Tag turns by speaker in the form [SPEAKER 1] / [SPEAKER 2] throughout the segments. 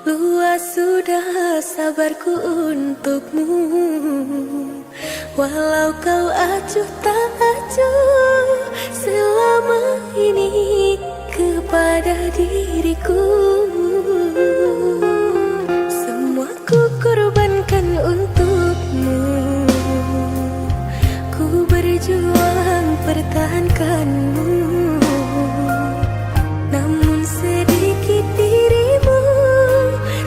[SPEAKER 1] Luas sudah sabarku untukmu, walau kau acuh tak acuh selama ini kepada diriku. Semua ku korbankan untukmu, ku berjuang pertahankanmu. Namun sedikit dirimu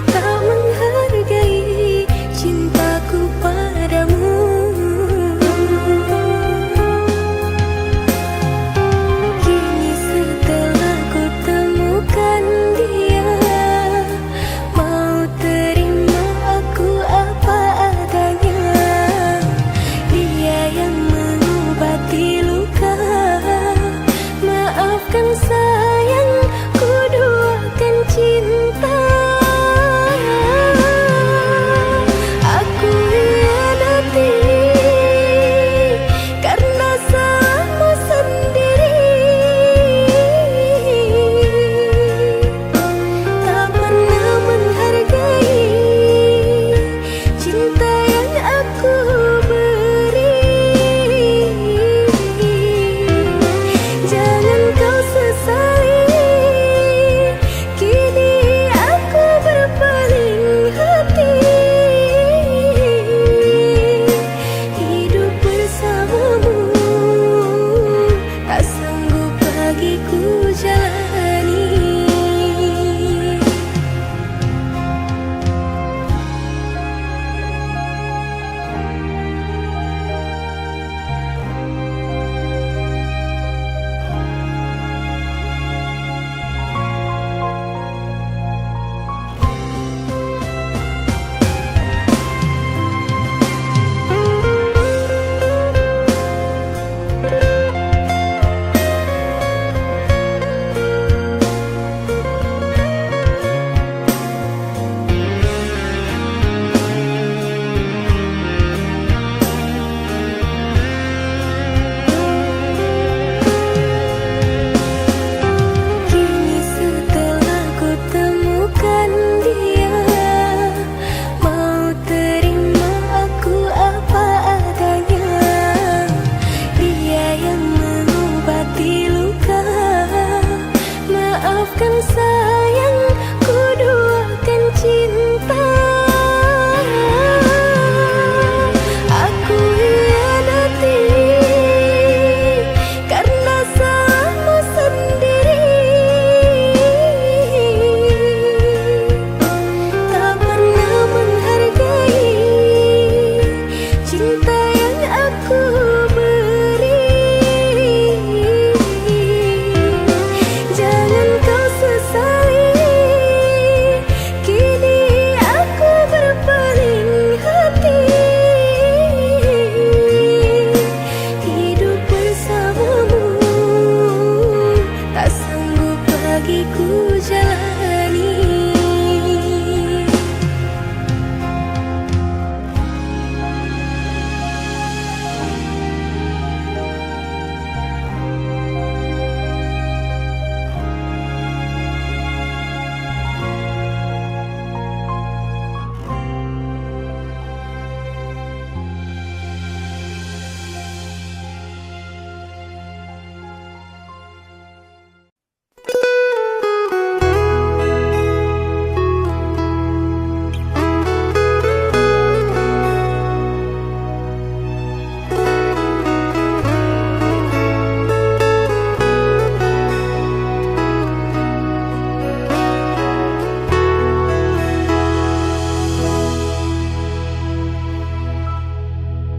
[SPEAKER 1] tak menghargai cintaku padamu. Kini setelah ku temukan dia, mau terima aku apa adanya. Dia yang mengobati luka, maafkan sayang, ku duakan cinta. Aku hianati karena salahmu sendiri. Tak pernah menghargai cinta yang aku beri. Jangan kau sesali, kini aku berpaling hati. Hidup bersamamu tak sanggup bagiku jalani. Kini setelah ku temukan dia, mau terima aku apa adanya. Dia yang mengobati luka, maafkan sayang, ku duakan cinta. Aku hianati karena salahmu sendiri. Tak pernah menghargai cinta yang aku beri. Jangan kau sesali, kini aku berpaling hati. Hidup bersamamu tak sanggup bagiku jalani.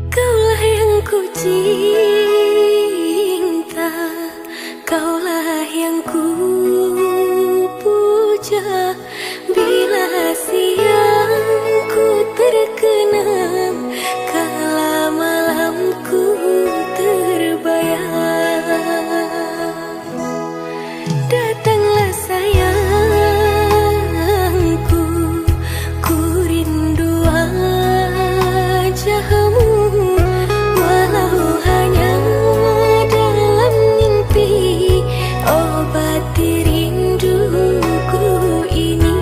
[SPEAKER 1] Kaulah yang ku cinta, kaulah yang ku puja. Bila siang ku terkenang, kala malamku terbayang. Datanglah sayangku, ku rindu wajahmu. Walau hanya dalam mimpi, obati rinduku ini.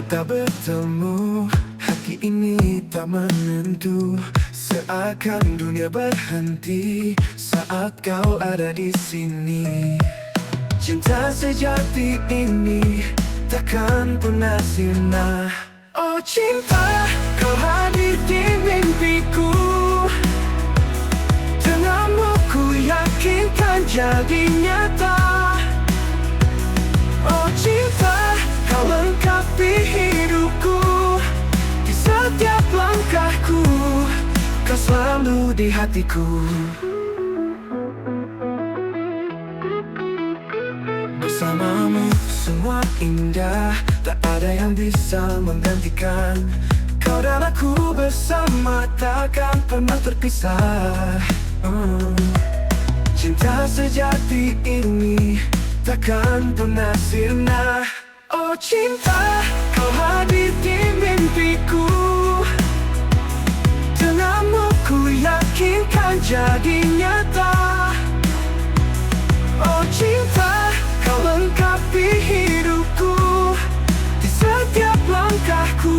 [SPEAKER 2] kita bertemu, hati ini tak menentu. Seakan dunia berhenti saat kau ada di sini. Cinta sejati ini takkan pernah sirna. Oh cinta, kau hadir di mimpiku. Denganmu ku yakinkan jadi nyata. Oh cinta, kau lengkapi hidupku. Di setiap langkahku, kau selalu di hatiku. Bersamamu semua indah, tak ada yang bisa menggantikan. Kau dan aku bersama takkan pernah terpisah. Cinta sejati ini takkan pernah sirna. Oh cinta, kau hadir di mimpiku. Denganmu ku yakinkan jadi nyata. Oh cinta, kau lengkapi hidupku. Di setiap langkahku,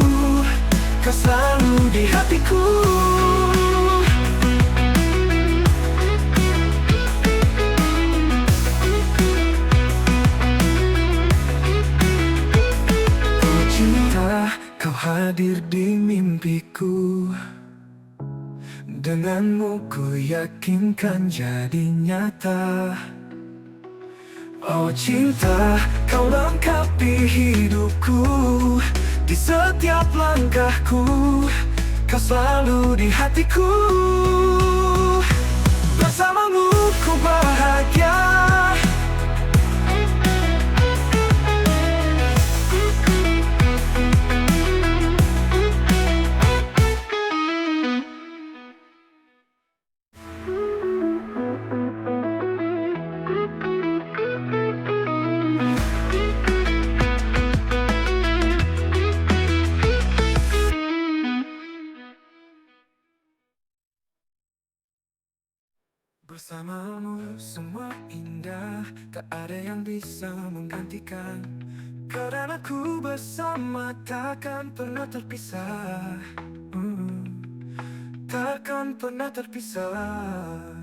[SPEAKER 2] kau selalu di hatiku. Oh cinta, kau hadir di mimpiku. Denganmu ku yakinkan jadi nyata. Oh cinta, kau lengkapi hidupku. Di setiap langkahku, kau selalu di hatiku. Bersamamu ku bahagia. Bersamamu semua indah, tak ada yang bisa menggantikan. Kau dan aku bersama takkan pernah terpisah. Takkan pernah terpisah.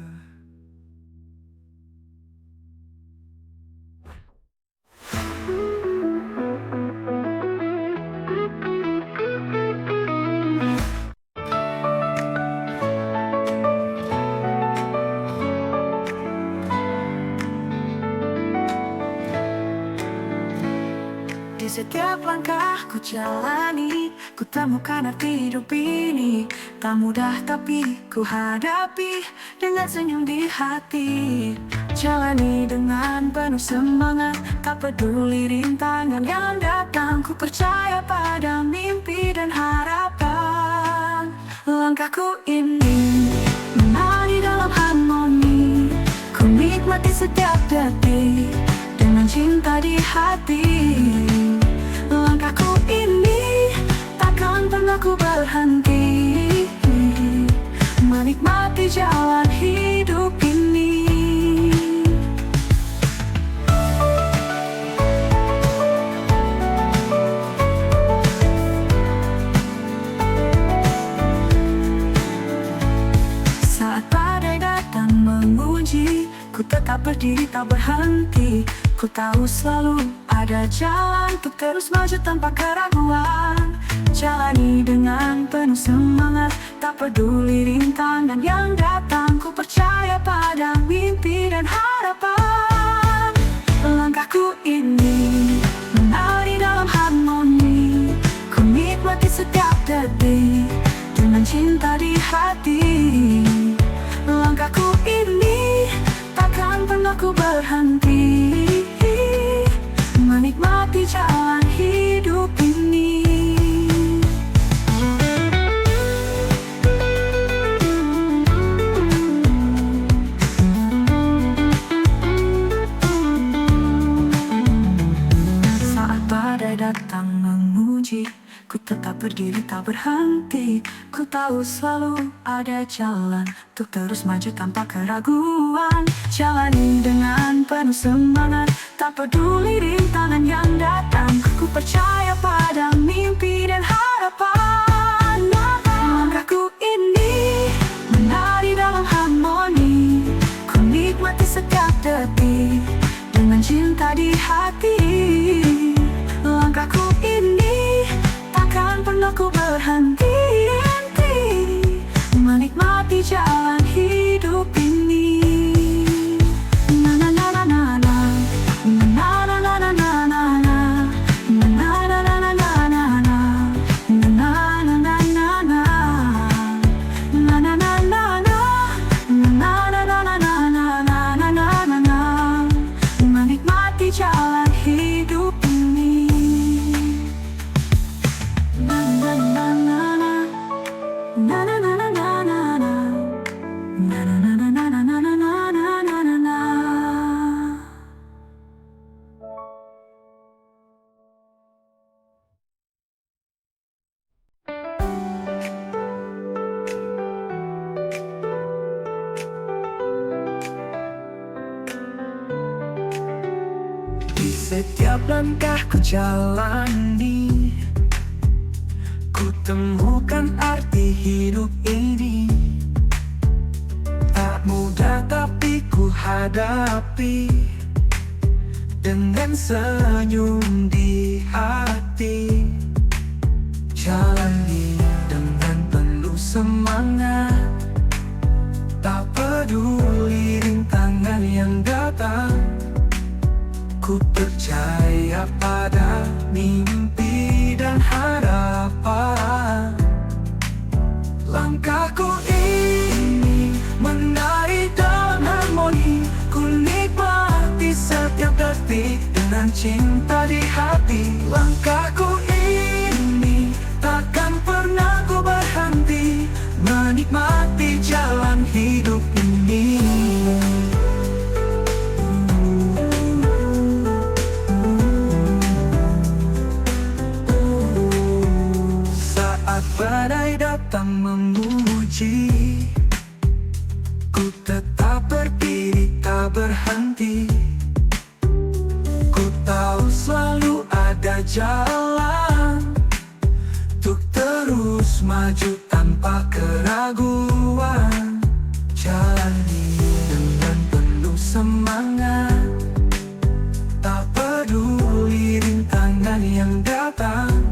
[SPEAKER 2] Di setiap langkah ku jalani, ku temukan arti hidup ini. Tak mudah tapi ku hadapi dengan senyum di hati. Jalani dengan penuh semangat, tak peduli rintangan yang datang. Ku percaya pada mimpi dan harapan. Langkahku ini menari dalam harmoni. Ku nikmati setiap detik dengan cinta di hati. Langkahku ini takkan pernah ku berhenti, menikmati jalan hidup ini. Saat badai datang menguji, ku tetap berdiri tak berhenti. Ku tahu selalu ada jalan untuk terus maju tanpa keraguan. Jalani dengan penuh semangat, tak peduli rintangan yang datang. Ku percaya pada mimpi dan harapan. Langkahku ini menari dalam harmoni. Ku nikmati setiap detik dengan cinta di hati. Langkahku ini takkan pernah ku berhenti, menikmati jalan hidup ini. Saat badai datang menguji, ku tetap berdiri tak berhenti. Ku tahu selalu ada jalan untuk terus maju tanpa keraguan. Jalani dengan penuh semangat, tak peduli rintangan yang datang. Ku percaya pada mimpi dan harapan. Langkahku ini menari dalam harmoni. Ku nikmati setiap detik dengan cinta di hati. Langkahku ini takkan pernah ku berhenti menikmati jalan hidup ini. Na na na na na na, na na na na na na, na na na na na na na, na na na na na na, na na na na na, na na na na na na na na na, menikmati jalan hidup ini. Na na na na na, na na na na na na, na na na na na na na na na na. Di setiap langkah ku jalani, ku temukan arti hidup ini. Tak mudah tapi ku hadapi dengan senyum di hati. Jalani dengan penuh semangat, tak peduli rintangan yang datang. Ku percaya pada mimpi dan harapan. Langkahku ini menari dalam harmoni. Ku nikmati setiap detik dengan cinta di hati. Langkahku ini takkan pernah ku berhenti menikmati jalan hidup ini. Badai datang memuji, ku tetap berdiri tak berhenti. Ku tahu selalu ada jalan untuk terus maju tanpa keraguan. Jalani dengan penuh semangat, tak peduli rintangan yang datang.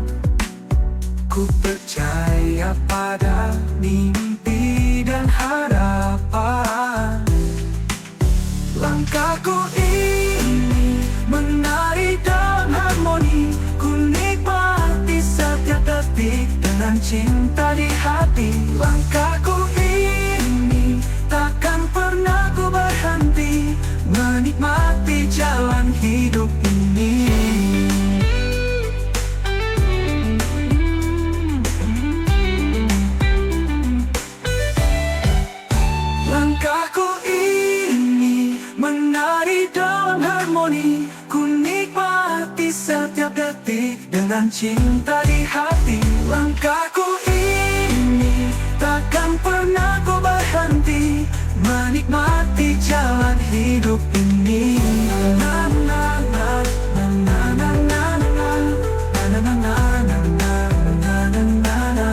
[SPEAKER 2] Ku percaya pada mimpi dan harapan. Langkahku ini menari dalam harmoni. Ku nikmati setiap detik dengan cinta di hati. Langkahku ini takkan pernah ku berhenti menikmati jalan hidup ini. Langkahku ini menari dalam harmoni. Ku nikmati setiap detik dengan cinta di hati. Langkahku ini takkan pernah ku berhenti menikmati jalan hidup ini. Na na na na na na na na na na na na na na na.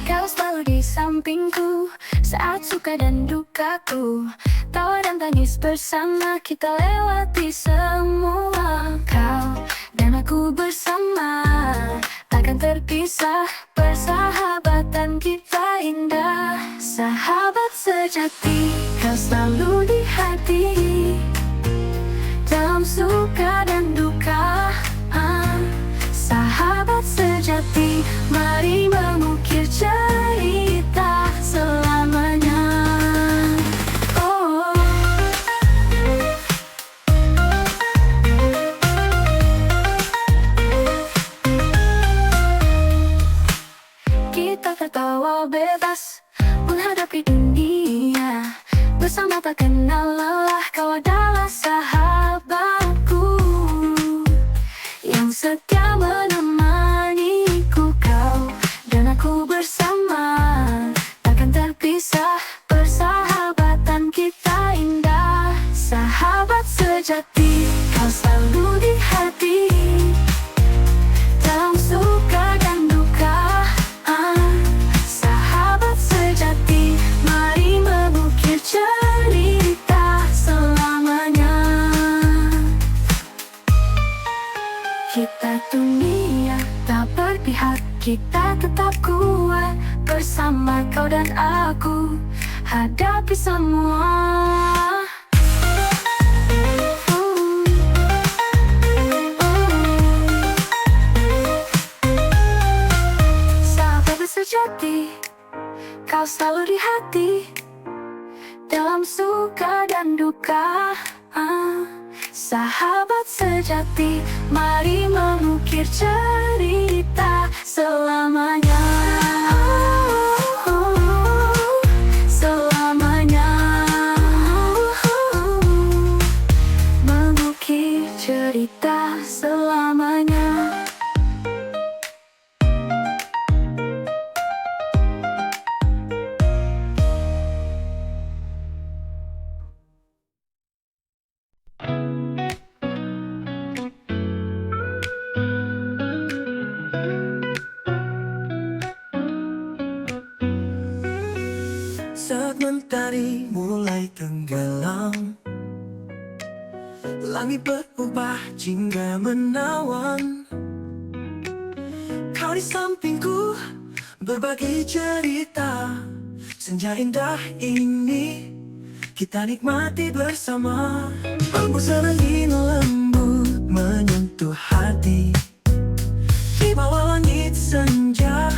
[SPEAKER 1] Kau selalu di sampingku saat suka dan dukaku. Tawa dan tangis bersama kita lewati semua. Kau dan aku bersama takkan terpisah. Persahabatan kita indah, sahabat sejati. Kau selalu di hati dalam suka dan duka. Sahabat sejati. bersama tak kenal lelah. Kau adalah sahabatku yang setia menemaniku. Kau dan aku bersama takkan terpisah. Persahabatan kita indah, sahabat sejati. Kau selalu di hati, dalam suka dan duka. Sahabat sejati, mari mengukir cerita selamanya. Kita dunia tak berpihak, kita tetap kuat. Bersama kau dan aku hadapi semua. Sahabat sejati, kau selalu di hati, dalam suka dan duka. Sahabat sejati, mari mengukir cerita selamanya. Selamanya. Mengukir cerita selamanya.
[SPEAKER 2] Saat mentari mulai tenggelam, langit berubah jingga menawan. Kau di sampingku berbagi cerita. Senja indah ini kita nikmati bersama. Hembusan angin lembut menyentuh hati. Di bawah langit senja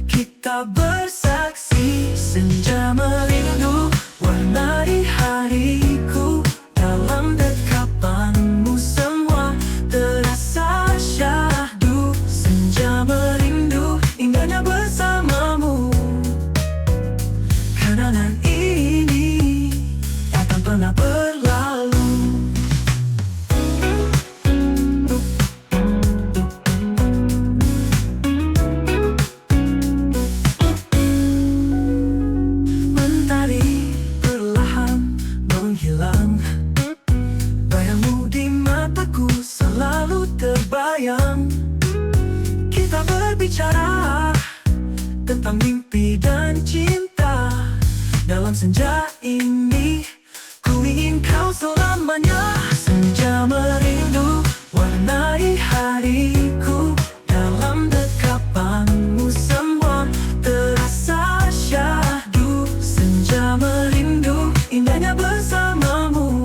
[SPEAKER 2] kita bersaksi. Senja merindu warnai hariku. Dalam dekapanmu semua terasa syahdu. Senja merindu indahnya bersamamu. Kenangan ini takkan pernah berlalu. Mentari perlahan menghilang. Bayangmu di mataku selalu terbayang. Kita berbicara tentang mimpi dan cinta. Dalam senja ini ku ingin kau selamanya. Senja merindu warnai hariku. Dalam dekapanmu semua terasa syahdu. Senja merindu indahnya bersamamu.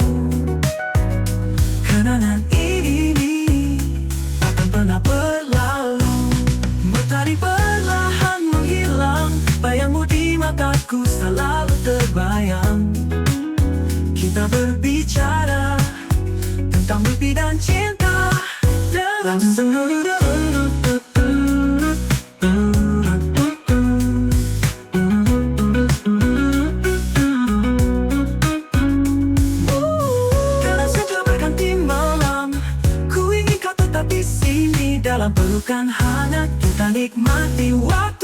[SPEAKER 2] Kenangan ini takkan pernah berlalu. Mentari perlahan menghilang. Bayangmu di mataku selalu terbayang. Kita berbicara tentang mimpi dan cinta. Dalam dalam senja berganti malam, ku ingin kau tetap di sini. Dalam pelukan hangat kita nikmati waktu.